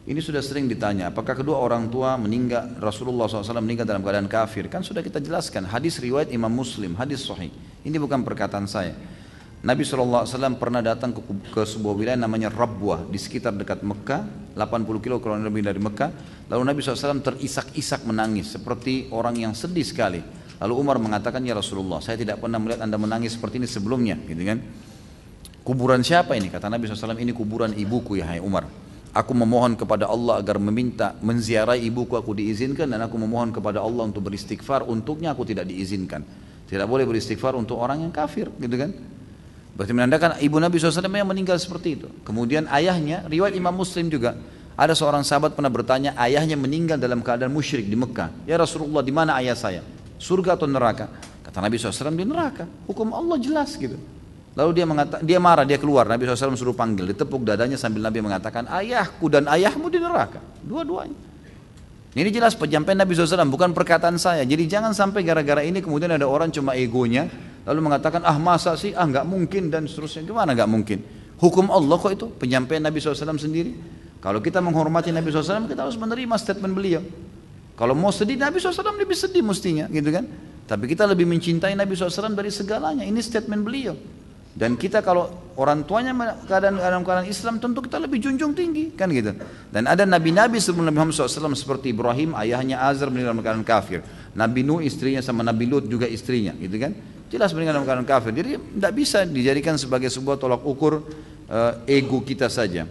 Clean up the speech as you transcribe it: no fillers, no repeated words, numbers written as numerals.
Ini sudah sering ditanya, apakah kedua orang tua meninggal, Rasulullah SAW meninggal dalam keadaan kafir? Kan sudah kita jelaskan, hadis riwayat Imam Muslim, hadis sahih. Ini bukan perkataan saya. Nabi SAW pernah datang ke sebuah wilayah namanya Rabwah, di sekitar dekat Mekah, 80 kilo kurang lebih dari Mekah. Lalu Nabi SAW terisak-isak menangis, seperti orang yang sedih sekali. Lalu Umar mengatakan, ya Rasulullah, saya tidak pernah melihat anda menangis seperti ini sebelumnya, gitu kan? Kuburan siapa ini? Kata Nabi SAW, ini kuburan ibuku ya hai Umar. Aku memohon kepada Allah agar menziarahi ibuku, aku diizinkan, dan aku memohon kepada Allah untuk beristighfar, untuknya aku tidak diizinkan. Tidak boleh beristighfar untuk orang yang kafir, gitu kan? Berarti menandakan ibu Nabi SAW yang meninggal seperti itu. Kemudian ayahnya, riwayat Imam Muslim juga, ada seorang sahabat pernah bertanya, ayahnya meninggal dalam keadaan musyrik di Mekah. Ya Rasulullah, di mana ayah saya? Surga atau neraka? Kata Nabi SAW, di neraka. Hukum Allah jelas gitu. Lalu dia marah, dia keluar. Nabi SAW suruh panggil, ditepuk dadanya sambil Nabi mengatakan, ayahku dan ayahmu di neraka, dua-duanya. Ini jelas penyampaian Nabi SAW, bukan perkataan saya. Jadi jangan sampai gara-gara ini kemudian ada orang cuma egonya, lalu mengatakan, ah masa sih, ah nggak mungkin, dan seterusnya. Gimana nggak mungkin? Hukum Allah kok itu, penyampaian Nabi SAW sendiri. Kalau kita menghormati Nabi SAW, kita harus menerima statement beliau. Kalau mau sedih, Nabi SAW lebih sedih mestinya, gitu kan? Tapi kita lebih mencintai Nabi SAW dari segalanya. Ini statement beliau. Dan kita kalau orang tuanya dalam keadaan Islam, tentu kita lebih junjung tinggi, kan gitu. Dan ada nabi-nabi sebelum Nabi Muhammad SAW seperti Ibrahim, ayahnya Azar meninggal dalam keadaan kafir. Nabi Nuh istrinya sama Nabi Lut juga istrinya, gitu kan. Jelas meninggal dalam keadaan kafir. Jadi tidak bisa dijadikan sebagai sebuah tolak ukur ego kita saja.